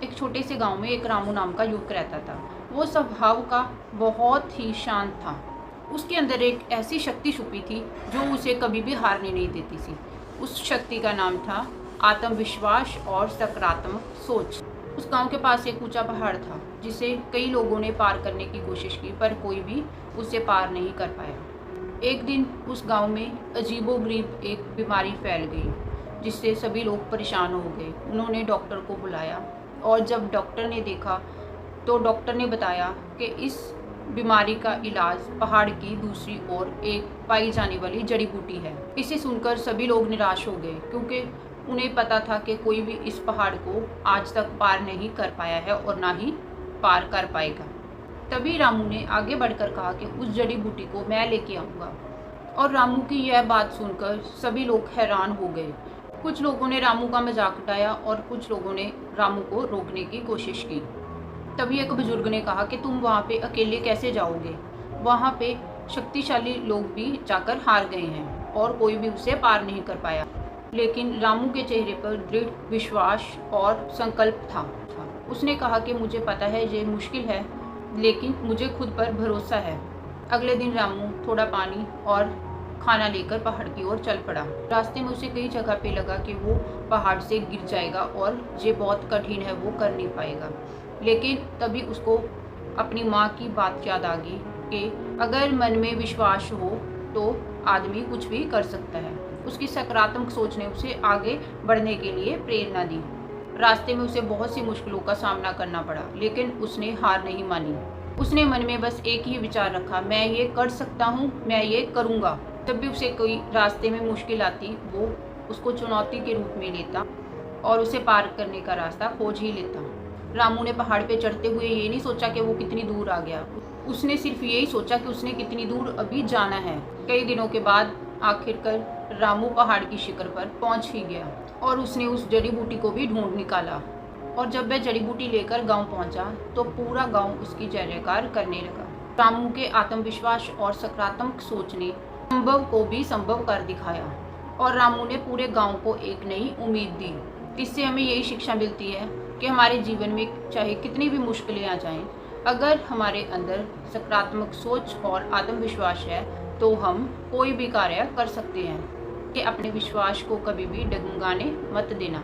एक छोटे से गांव में एक रामू नाम का युवक रहता था। वो स्वभाव का बहुत ही शांत था। उसके अंदर एक ऐसी शक्ति छुपी थी जो उसे कभी भी हारने नहीं देती थी। उस शक्ति का नाम था आत्मविश्वास और सकारात्मक सोच। उस गांव के पास एक ऊंचा पहाड़ था जिसे कई लोगों ने पार करने की कोशिश की, पर कोई भी उसे पार नहीं कर पाया। एक दिन उस गांव में अजीबोगरीब एक बीमारी फैल गई जिससे सभी लोग परेशान हो गए। उन्होंने डॉक्टर को बुलाया और जब डॉक्टर ने देखा तो डॉक्टर ने बताया कि इस बीमारी का इलाज पहाड़ की दूसरी ओर एक पाई जाने वाली जड़ी बूटी है। इसे सुनकर सभी लोग निराश हो गए क्योंकि उन्हें पता था कि कोई भी इस पहाड़ को आज तक पार नहीं कर पाया है और ना ही पार कर पाएगा। तभी रामू ने आगे बढ़कर कहा कि उस जड़ी बूटी को मैं लेके आऊँगा। और रामू की यह बात सुनकर सभी लोग हैरान हो गए। कुछ लोगों ने रामू का मजाक उड़ाया और कुछ लोगों ने रामू को रोकने की कोशिश की। तभी एक बुजुर्ग ने कहा कि तुम वहाँ पे अकेले कैसे जाओगे? वहाँ पे शक्तिशाली लोग भी जाकर हार गए हैं और कोई भी उसे पार नहीं कर पाया। लेकिन रामू के चेहरे पर दृढ़ विश्वास और संकल्प था। उसने कहा कि मुझे पता है ये मुश्किल है, लेकिन मुझे खुद पर भरोसा है। अगले दिन रामू थोड़ा पानी और खाना लेकर पहाड़ की ओर चल पड़ा। रास्ते में उसे कई जगह पे लगा कि वो पहाड़ से गिर जाएगा और ये बहुत कठिन है, वो कर नहीं पाएगा। लेकिन तभी उसको अपनी माँ की बात याद आ गई कि अगर मन में विश्वास हो तो आदमी कुछ भी कर सकता है। उसकी सकारात्मक सोच ने उसे आगे बढ़ने के लिए प्रेरणा दी। रास्ते में उसे बहुत सी मुश्किलों का सामना करना पड़ा, लेकिन उसने हार नहीं मानी। उसने मन में बस एक ही विचार रखा, मैं ये कर सकता हूँ, मैं ये करूँगा। जब भी उसे कोई रास्ते में मुश्किल आती वो उसको चुनौती के रूप में लेता और उसे पार करने का रास्ता खोज ही लेता। रामू ने पहाड़ पे चढ़ते हुए ये नहीं सोचा कि वो कितनी दूर आ गया। उसने सिर्फ यही सोचा कि उसने कितनी दूर अभी जाना है। कई दिनों के बाद आखिरकार रामू पहाड़ की शिखर पर पहुंच ही गया और उसने उस जड़ी बूटी को भी ढूंढ निकाला। और जब वह जड़ी बूटी लेकर गांव पहुंचा तो पूरा गांव उसकी जय जयकार करने लगा। रामू के आत्मविश्वास और सकारात्मक सोच ने संभव को भी संभव कर दिखाया और रामू ने पूरे गांव को एक नई उम्मीद दी। इससे हमें यही शिक्षा मिलती है कि हमारे जीवन में चाहे कितनी भी मुश्किलें आ जाएं, अगर हमारे अंदर सकारात्मक सोच और आत्मविश्वास है तो हम कोई भी कार्य कर सकते हैं। कि अपने विश्वास को कभी भी डगमगाने मत देना।